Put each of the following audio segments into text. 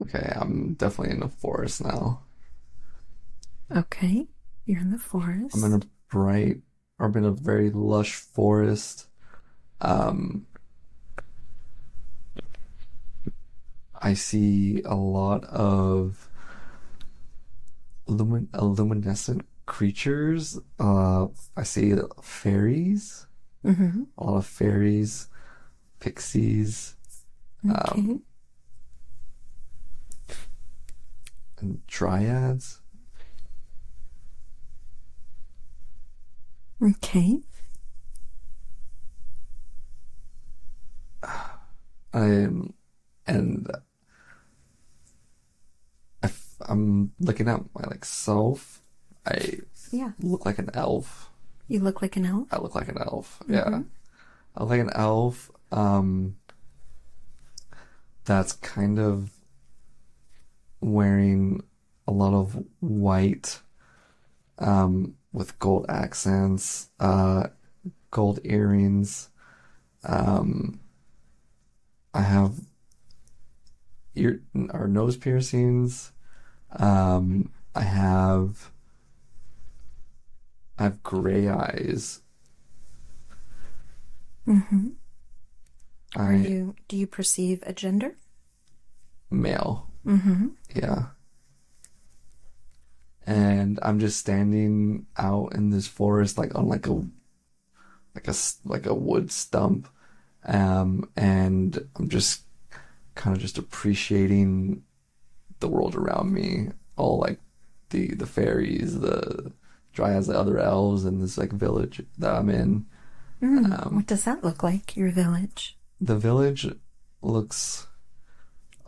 Okay, I'm definitely in the forest now. Okay, you're in the I'm in a forest. bright, or I'm in a very lush forest. Um, I see a lot of luminescent creatures. I see fairies, Mm-hmm. a lot of fairies, pixies, Okay. um, and dryads. Okay. I'm and I'm looking at my like self. I Yeah. look like an elf. You look like an I elf. look like an elf. Mm-hmm. Yeah, I look like an elf. That's kind of wearing a lot of white, with gold accents, gold earrings. Um, I have ear or nose piercings. I have gray eyes. Mm-hmm. I Do you perceive a gender? male. Mm-hmm. Yeah. And I'm just standing out in this forest, like on like a wood stump, and I'm just kind of just appreciating the world around me, all like the fairies, the dryads, the other elves, and this like village that I'm in. Mm. What Um, does that look like, your village? the village looks,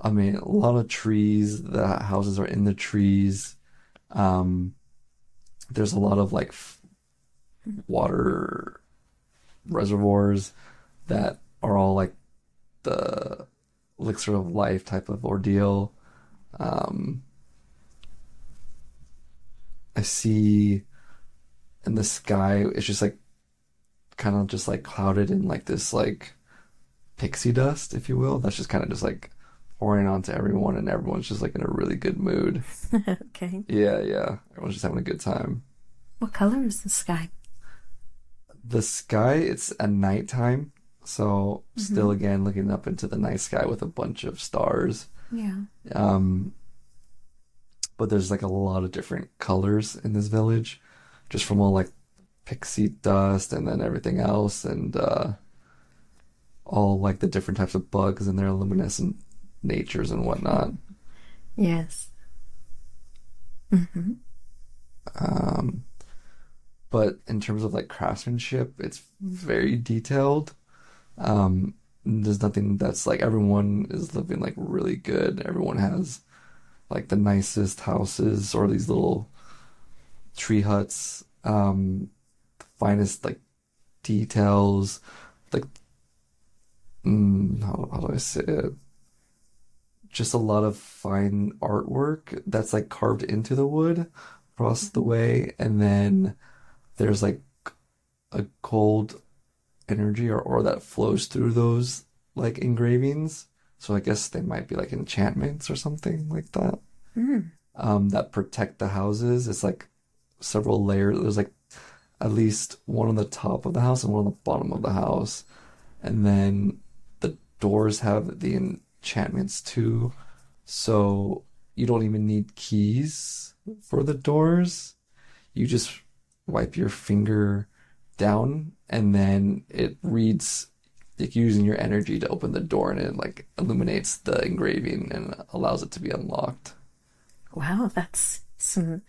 I mean, a lot of trees. The houses are in the trees. Um, there's a lot of like water reservoirs that are all like the elixir of life type of ordeal. Um, I see in the sky, it's just like kind of just like clouded in like this like pixie dust, if you will. That's just kind of just like pouring onto everyone, and everyone's just like in a really good mood. Okay. Yeah, yeah. Everyone's just having a good time. What color is the sky? The sky, it's a nighttime, so still Mm-hmm. again looking up into the night sky with a bunch of stars. Yeah. Um, but there's like a lot of different colors in this village, just from all like pixie dust and then everything else, and all like the different types of bugs and their luminescent natures and whatnot. Yes. Mm-hmm. Um, but in terms of like craftsmanship, it's very detailed. There's nothing that's like everyone is living like really good. Everyone has like the nicest houses or these little tree huts, finest like details, like how do I say it? Just a lot of fine artwork that's like carved into the wood across the way, and then there's like a cold energy or aura that flows through those like engravings. So I guess they might be like enchantments or something like that. Mm. That protect the houses. It's like several layers. There's like at least one on the top of the house and one on the bottom of the house. And then the doors have the enchantments too. So you don't even need keys for the doors. You just wipe your finger down and then it reads like using your energy to open the door, and it like illuminates the engraving and allows it to be unlocked. Wow, that's some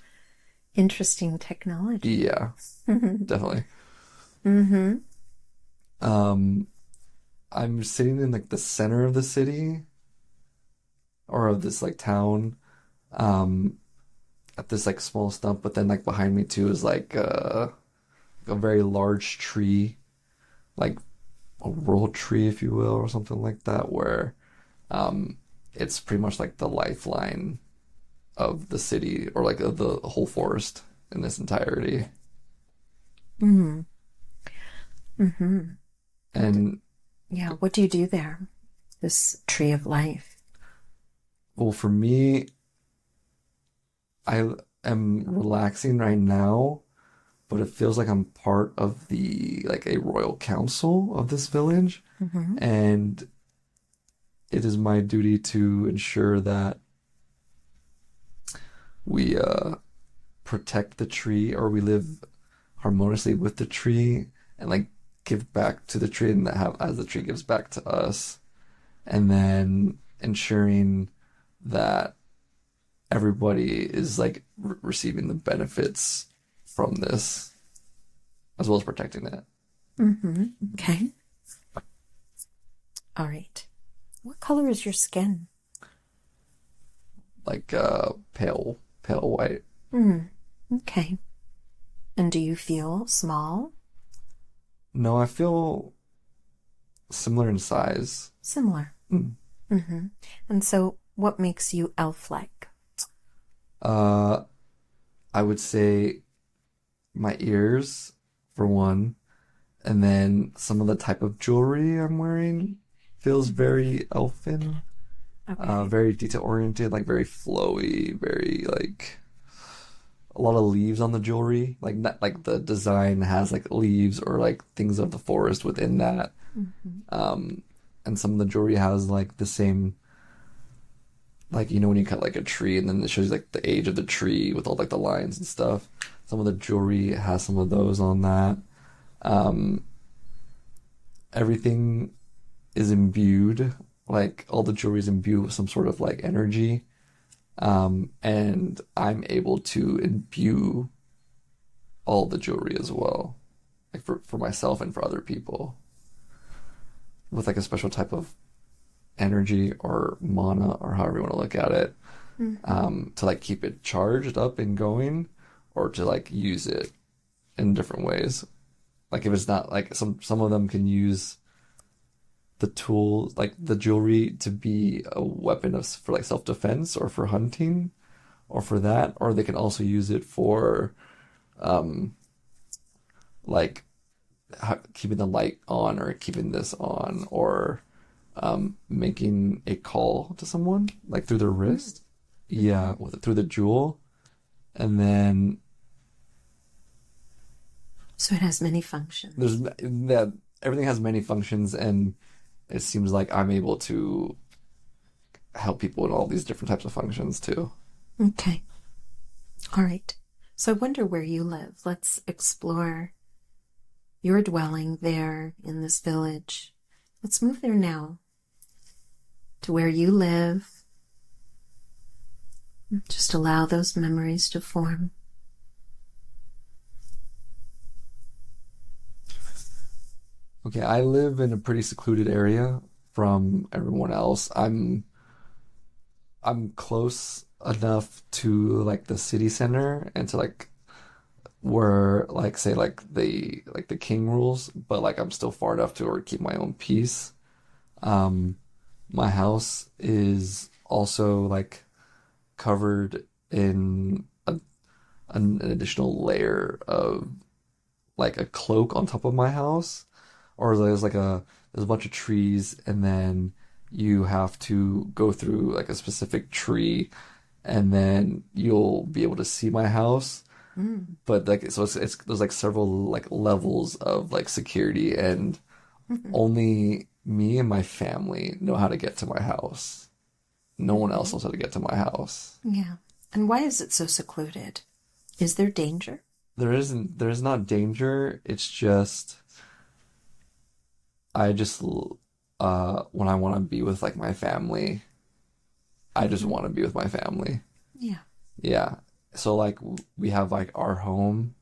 interesting technology. Yeah, definitely. Mm-hmm. Um, I'm sitting in like the center of the city or of this like town, um, at this like small stump, but then like behind me too is like a very large tree, like a world tree, if you will, or something like that, where um, it's pretty much like the lifeline of the city or like of the whole forest in this entirety. Mm-hmm. Mm-hmm. What, And yeah, what do you do there? This tree of life. Well, for me, I am relaxing right now, but it feels like I'm part of the like a royal council of this village, Mm-hmm. and it is my duty to ensure that we protect the tree or we live harmoniously with the tree and like give back to the tree and that have as the tree gives back to us, and then ensuring that everybody is like receiving the benefits from this as well as protecting it. Mm-hmm. Okay. All right. What color is your skin? Like pale white. Mm. Okay. And do you feel small? No, I feel similar in size. Similar. Mm. Mm-hmm. And so, what makes you elf-like? Uh, I would say my ears for one, and then some of the type of jewelry I'm wearing feels very elfin. Okay. Very detail oriented, like very flowy, very like a lot of leaves on the jewelry. Like not like the design has like leaves or like things of the forest within that. Mm-hmm. And some of the jewelry has like the same, like you know when you cut like a tree and then it shows you like the age of the tree with all like the lines and stuff. Some of the jewelry has some of those on that. Um, Everything is imbued, like all the jewelry is imbued with some sort of like energy. And I'm able to imbue all the jewelry as well, like for myself and for other people, with like a special type of energy or mana or however you want to look at it, Mm-hmm. to like keep it charged up and going, or to like use it in different ways. Like if it's not like some of them can use the tools like the jewelry to be a weapon of for like self-defense or for hunting or for that, or they can also use it for um like keeping the light on or keeping this on or making a call to someone like through their wrist. Mm-hmm. Yeah, with it through the jewel. And then So it has many functions. there's that everything has many functions, and it seems like I'm able to help people in all these different types of functions too. Okay. All right. So I wonder where you live. Let's explore your dwelling there in this village. Let's move there now to where you live. Just allow those memories to form. Okay, I live in a pretty secluded area from everyone else. I'm close enough to like the city center and to like where like say like the king rules, but like I'm still far enough to or keep my own peace. Um, my house is also like covered in an additional layer of like a cloak on top of my house, or there's a bunch of trees, and then you have to go through like a specific tree, and then you'll be able to see my house. Mm. But like so it's there's like several like levels of like security, and Mhm. only me and my family know how to get to my house. No one else Mhm. knows how to get to my house. Yeah. And why is it so secluded? Is there danger? There's not danger. It's just I just when I want to be with like my family, I just Hmm. want to be with my family. Yeah. Yeah. So like we have like our home,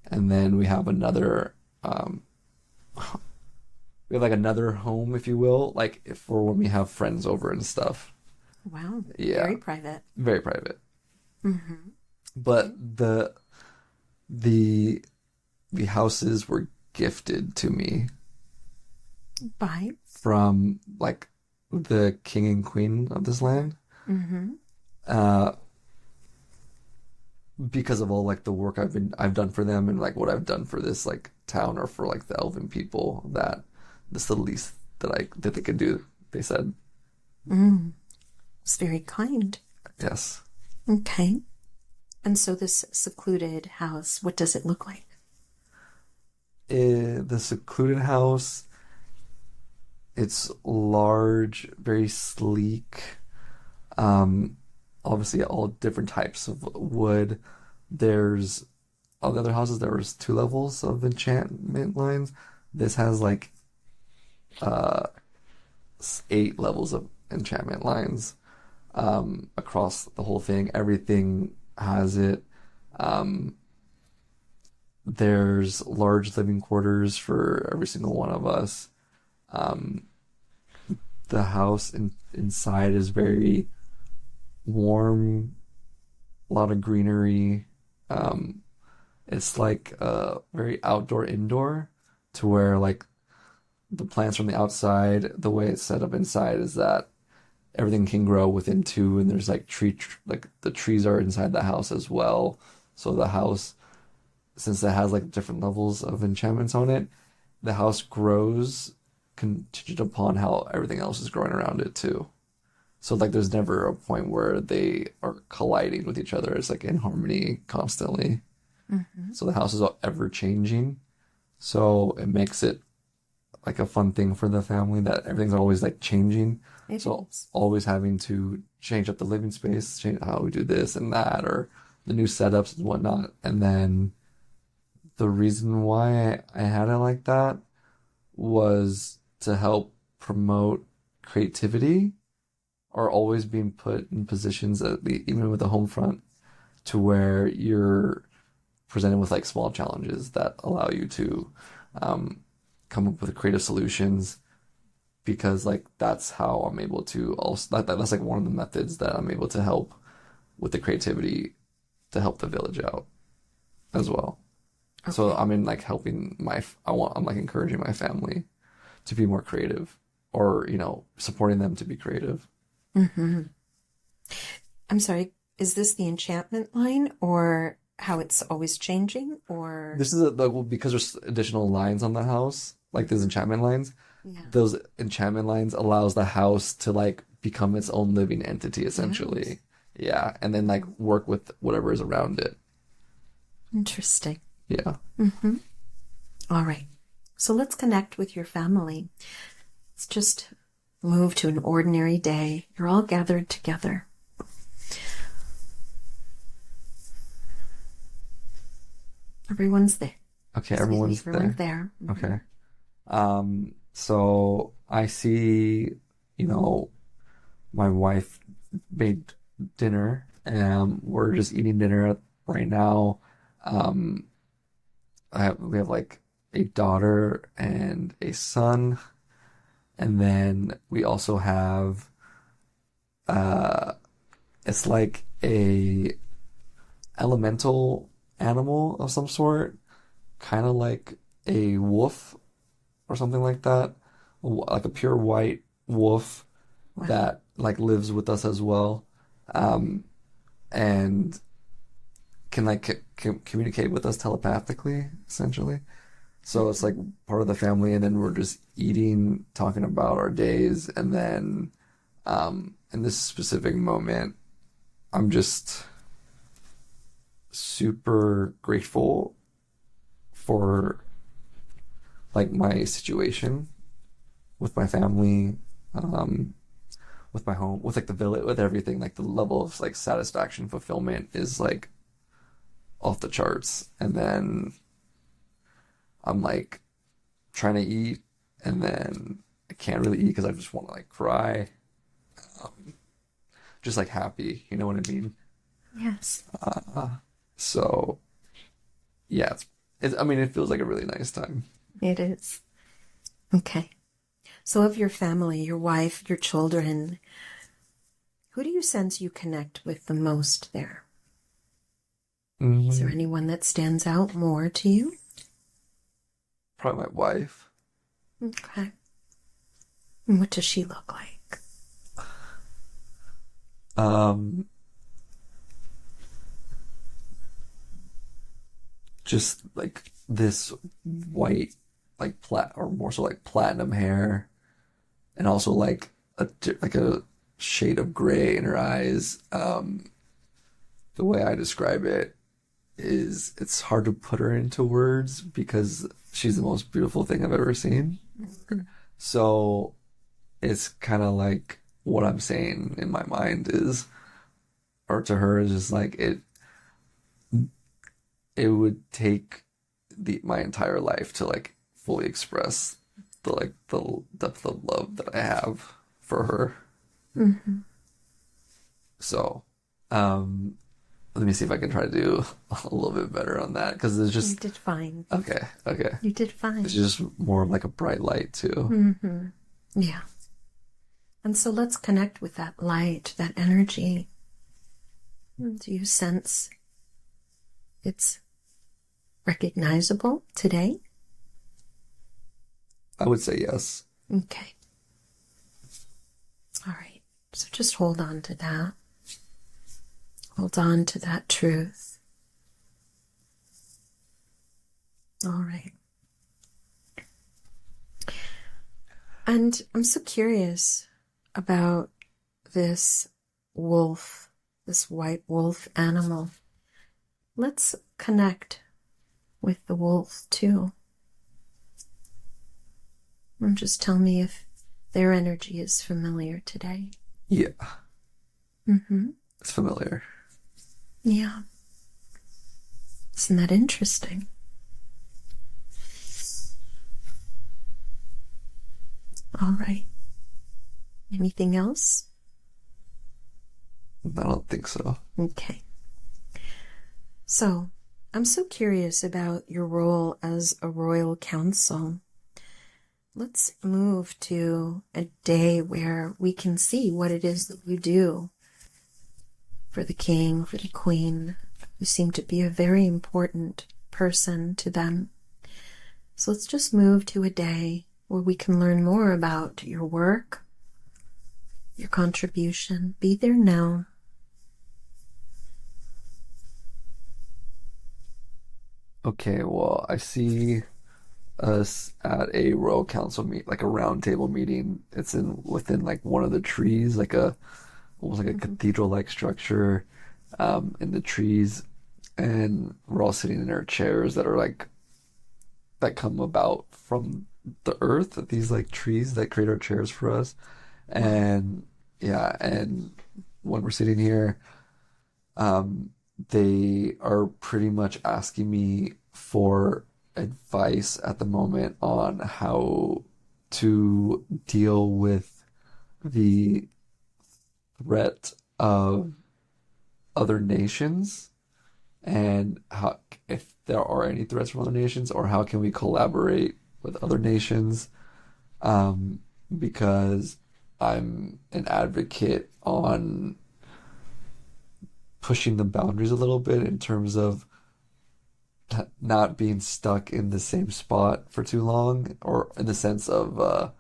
and then we have another we have like another home, if you will, like for when we have friends over and stuff. Wow. Yeah, Very private. very private. Mm-hmm. But the the houses were gifted to me Bye. from like the king and queen of this land. Mm-hmm. Uh, because of all like the work I've done for them and like what I've done for this like town or for like the elven people, that this is the least that they could do, they said. Mm. It's very kind. Yes. Okay. And so this secluded house, what does it look like? The secluded house, it's large, very sleek. Um, Obviously all different types of wood. There's all the other houses, there was 2 levels of enchantment lines. This has like uh 8 levels of enchantment lines across the whole thing. Everything has it. Um, there's large living quarters for every single one of us. Um, the house inside is very warm, a lot of greenery. Um, it's like very outdoor indoor to where like the plants from the outside, the way it's set up inside is that everything can grow within two, and there's like like the trees are inside the house as well. So the house, since it has like different levels of enchantments on it, the house grows contingent upon how everything else is growing around it too. So like there's never a point where they are colliding with each other. It's like in harmony constantly. Mm-hmm. So the house is ever changing. So it makes it like a fun thing for the family that everything's always like changing. It So is. always having to change up the living space, change how we do this and that, or the new setups and whatnot. And then the reason why I had it like that was to help promote creativity, or always being put in positions, even with the home front, to where you're presented with like small challenges that allow you to um, come up with creative solutions, because like that's how I'm able to also that's like one of the methods that I'm able to help with the creativity to help the village out as well. So Okay. I'm in like helping I'm like encouraging my family to be more creative, or supporting them to be creative. Mm-hmm. I'm sorry, is this the enchantment line or how it's always changing or This is like, well, because there's additional lines on the house, like there's enchantment lines. yeah. Those enchantment lines allows the house to like become its own living entity essentially. Yes. Yeah, and then like work with whatever is around it. Interesting. Yeah. Mm-hmm. All right. So let's connect with your family. Let's just move to an ordinary day. You're all gathered together. Everyone's there. Okay, Excuse me, everyone's everyone's there. there. Mhm. Okay. So I see, you know, my wife made dinner, and we're just eating dinner right now. Um, we have like a daughter and a son, and then we also have uh, it's like a elemental animal of some sort, kind of like a wolf or something like that, like a pure white wolf Wow. that like lives with us as well, and can like communicate with us telepathically, essentially. So it's like part of the family, and then we're just eating, talking about our days, and then in this specific moment, I'm just super grateful for like my situation with my family, um, with my home, with like the village, with everything. Like the level of like satisfaction, fulfillment is like off the charts. And then I'm like trying to eat, and then I can't really eat because I just want to like cry. Um, just like happy, you know what I mean? Yes. So yeah, I mean, it feels like a really nice time. It is. Okay. So of your family, your wife, your children, who do you sense you connect with the most there? Is there Hmm. anyone that stands out more to you? Probably my wife. Okay. And what does she look like? Um, just like this white, like or more so like platinum hair, and also like a shade of gray in her eyes. The way I describe it is it's hard to put her into words because she's the most beautiful thing I've ever seen. So it's kind of like what I'm saying in my mind is, or to her is just like it would take my entire life to like fully express the depth of love that I have for her. Mm-hmm. So, let me see if I can try to do a little bit better on that because it's You just did fine. okay. You did fine. It's just more of like a bright light too. Mm-hmm. Yeah. And so let's connect with that light, that energy. Do you sense it's recognizable today? I would say yes. Okay. All right. So just hold on to that. Hold on to that truth. All right. And I'm so curious about this wolf, this white wolf animal. Let's connect with the wolf too. And just tell me if their energy is familiar today. Yeah. Mm-hmm. It's familiar. Yeah. Isn't that interesting? All right. Anything else? I don't think so. Okay. So, I'm so curious about your role as a royal council. Let's move to a day where we can see what it is that you do for the king, for the queen, who seem to be a very important person to them. So let's just move to a day where we can learn more about your work, your contribution. Be there now. Okay, well, I see us at a royal council like a round table meeting. It's within like one of the trees, like a almost like a cathedral-like structure, in the trees, and we're all sitting in our chairs that are like that come about from the earth. These like trees that create our chairs for us, and yeah, and when we're sitting here, they are pretty much asking me for advice at the moment on how to deal with the threat of other nations and how if there are any threats from other nations or how can we collaborate with other nations, because I'm an advocate on pushing the boundaries a little bit in terms of not being stuck in the same spot for too long, or in the sense of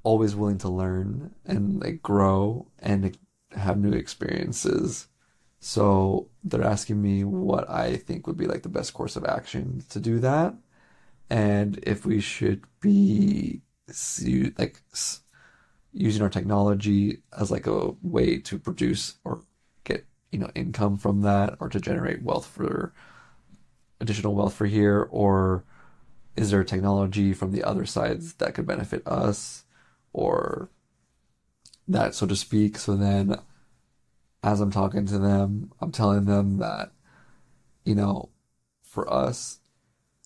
always willing to learn and like grow and have new experiences. So they're asking me what I think would be like the best course of action to do that, and if we should be like using our technology as like a way to produce or get income from that, or to generate wealth for additional wealth for here, or is there technology from the other sides that could benefit us, or that, so to speak. So then, as I'm talking to them, I'm telling them that, for us,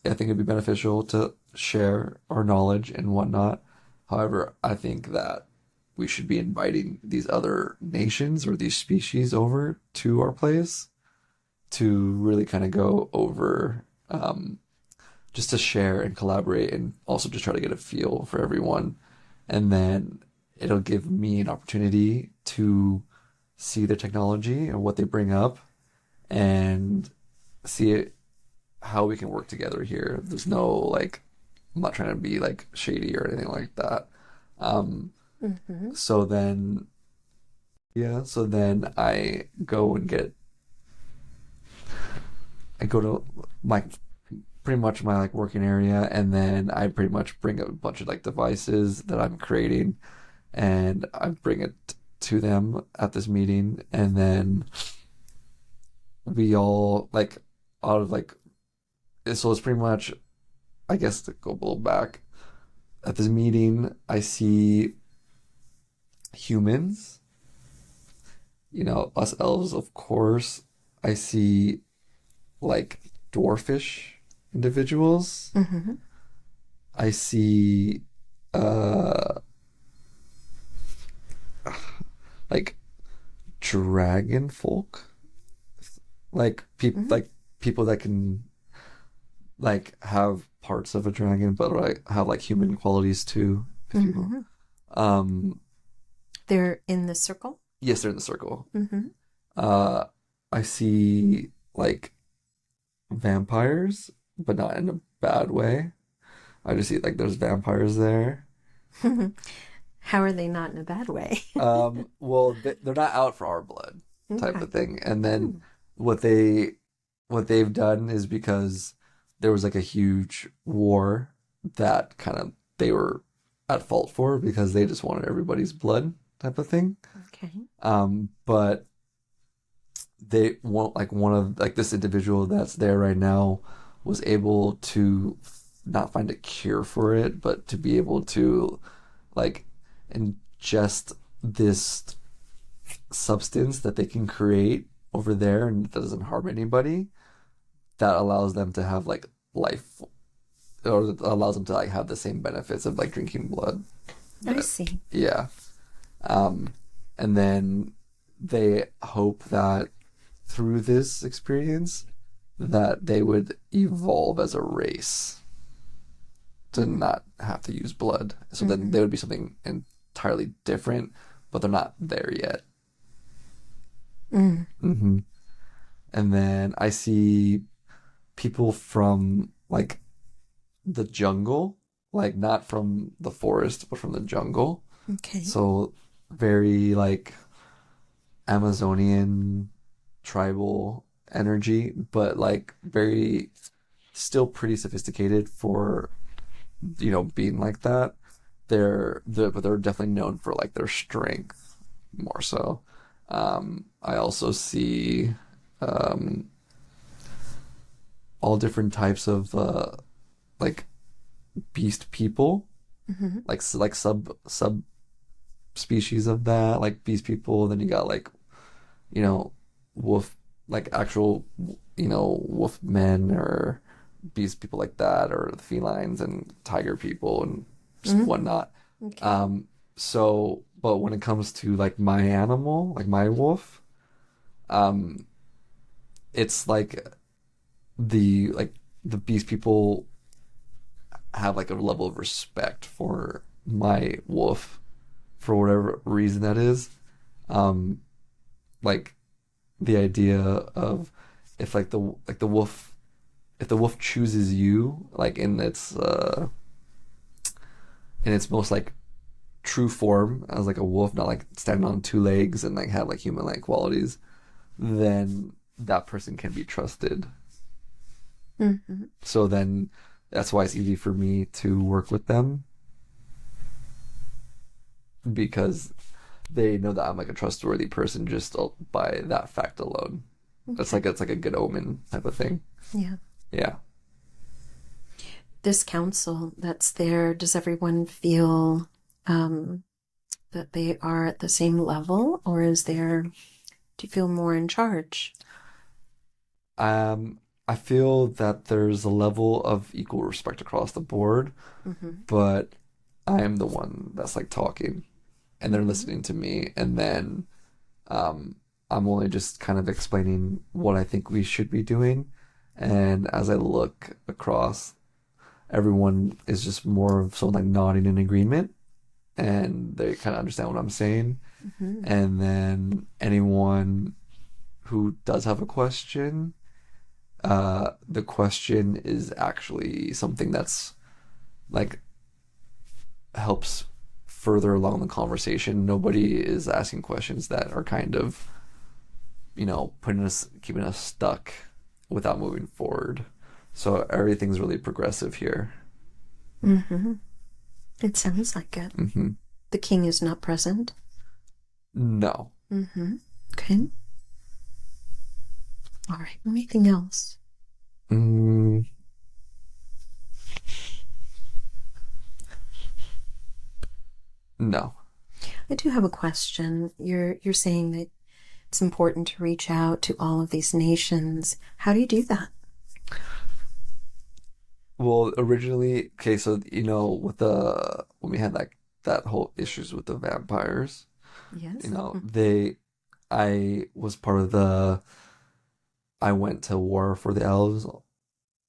I think it'd be beneficial to share our knowledge and whatnot. However, I think that we should be inviting these other nations or these species over to our place to really kind of go over, just to share and collaborate and also just try to get a feel for everyone. And then it'll give me an opportunity to see their technology and what they bring up and see how we can work together here. There's no like, I'm not trying to be like shady or anything like that. So then, yeah, so then I go to my pretty much my like working area, and then I pretty much bring a bunch of like devices that I'm creating, and I bring it to them at this meeting, and then we all like out of like so it's pretty much, I guess, to go a little back at this meeting I see humans, us elves, of course. I see like dwarfish individuals. Mm-hmm. I see uh like dragon folk, Mm-hmm. like people that can like have parts of a dragon but like have like human qualities too, if you will. Mm-hmm. Um They're in the circle. yes, they're in the circle. Mm-hmm. Uh I see like vampires, but not in a bad way. I just see like there's vampires there. How are they not in a bad way? Well, they're not out for our blood, type Okay. of thing. And then Mm. what they what they've done is because there was like a huge war that kind of they were at fault for because they just wanted everybody's blood, type of thing. Okay. But they want like one of like this individual that's there right now was able to not find a cure for it, but to be able to like ingest this substance that they can create over there and that doesn't harm anybody, that allows them to have like life, or that allows them to like have the same benefits of like drinking blood. I That, see. yeah. um and then they hope that through this experience that they would evolve as a race to not have to use blood. So then Mm-hmm. they would be something entirely different, but they're not there yet. Mm. hmm And then I see people from like the jungle, like not from the forest, but from the jungle. Okay. So very like Amazonian tribal energy, but like very still pretty sophisticated for being like that. But they're definitely known for like their strength more so. I also see um, all different types of like beast people, Mm-hmm. like sub species of that, like beast people. Then you got like you know wolf, like actual wolf men or beast people like that, or the felines and tiger people and Mm-hmm. whatnot. Okay. Um, so, but when it comes to like my animal, like my wolf, um, it's like the beast people have like a level of respect for my wolf for whatever reason that is. Um, like the idea of if like the wolf if the wolf chooses you like in its most like true form as like a wolf, not like standing on two legs and like have like human like qualities, then that person can be trusted. Mm-hmm. So then that's why it's easy for me to work with them because they know that I'm like a trustworthy person just by that fact alone. That's Okay. like it's like a good omen type of thing. Yeah. Yeah. This council that's there, does everyone feel um, that they are at the same level, or do you feel more in charge? I feel that there's a level of equal respect across the board, Mm-hmm. but I am the one that's like talking and they're Mm-hmm. listening to me, and then um, I'm only just kind of explaining what I think we should be doing. And as I look across, everyone is just more of someone like nodding in agreement and they kind of understand what I'm saying. Mm-hmm. And then anyone who does have a question, the question is actually something that's like helps further along the conversation. Nobody is asking questions that are kind of, keeping us stuck without moving forward. So everything's really progressive here. Mm-hmm. It sounds like it. hmm The king is not present? No. Mm-hmm. Okay. All right. Anything else? Mm, no. I do have a question. You're saying that it's important to reach out to all of these nations. How do you do that? Well, originally, okay, so with the when we had that whole issues with the vampires, Yes. I was part of I went to war for the elves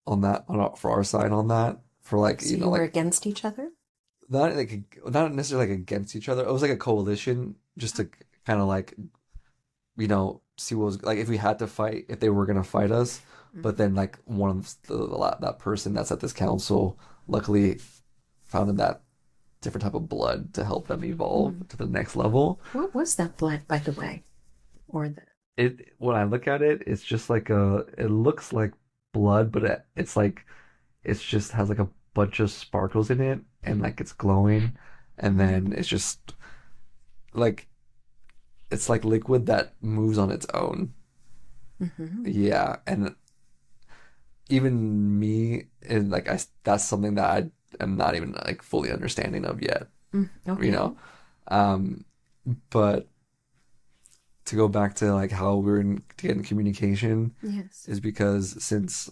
on for our side on that for So you were against each other? not necessarily like against each other. It was like a coalition just to kind of like see what was like if we had to fight, if they were gonna fight us. But then like one of that person that's at this council luckily found that different type of blood to help them evolve to the next level. What was that blood, by the way? Or the It when I look at it, it's just like it looks like blood, but it's like it's just has like a bunch of sparkles in it and like it's glowing, and then it's just like it's like liquid that moves on its own. Yeah, and even me and like I that's something that I am not even like fully understanding of yet, okay. you know. Um, but to go back to like how we're getting communication Yes. is because since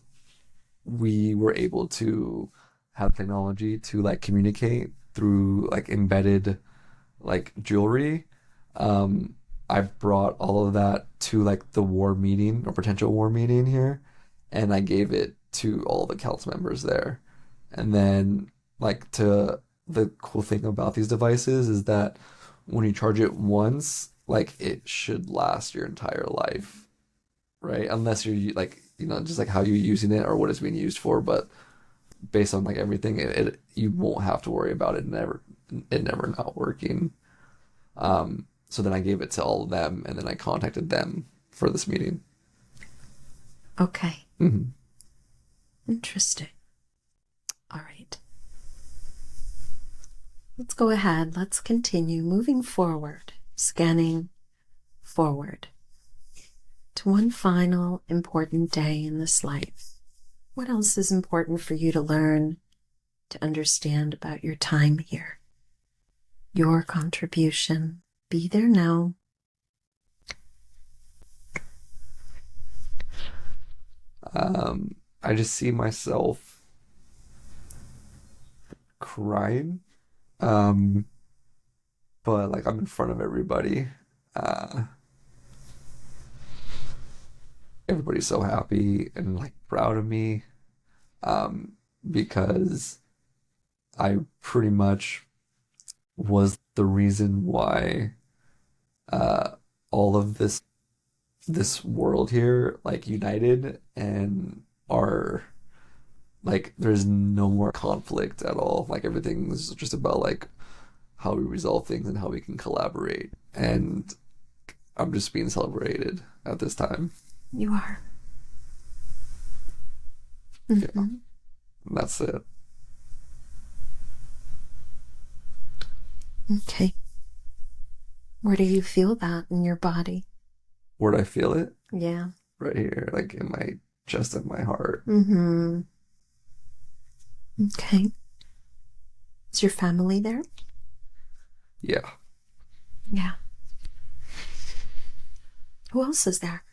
we were able to have technology to like communicate through like embedded like jewelry, um, I brought all of that to like the war meeting or potential war meeting here, and I gave it to all the council members there. And then like to the cool thing about these devices is that when you charge it once, like it should last your entire life, right? Unless you're like, just like how you're using it or what it's being used for, but based on like everything, you won't have to worry about it never not working. So then I gave it to all of them, and then I contacted them for this meeting. Okay. Hmm. Interesting. All right. Let's go ahead. Let's continue moving forward, scanning forward to one final important day in this life. What else is important for you to learn, to understand about your time here? Your contribution. Be there now. I just see myself crying, um, but like I'm in front of everybody. Uh, Everybody's so happy and like proud of me, um, because I pretty much was the reason why uh, all of this world here like united and are like there's no more conflict at all. Like everything's just about like how we resolve things and how we can collaborate. And I'm just being celebrated at this time. You are. Yeah, that's it. Okay. Where do you feel that in your body? Where do I feel it? Yeah. Right here, like in my chest and my heart. Mm-hmm. Okay. Is your family there? Yeah. Yeah. Who else is there?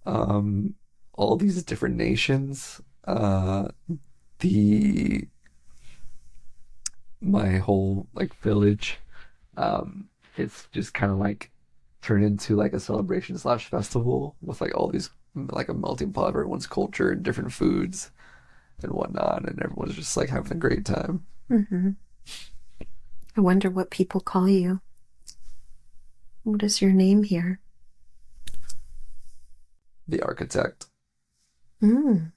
Um, all these different nations. The My whole like village. It's just kind of like turned into like a celebration slash festival with like all these like a melting pot of everyone's culture and different foods and whatnot, and everyone's just like having a great time. Mm-hmm. I wonder what people call you. What is your name here? The architect. Mm.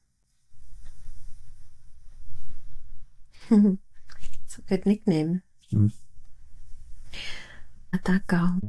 It's a good nickname. Mm. Let that go.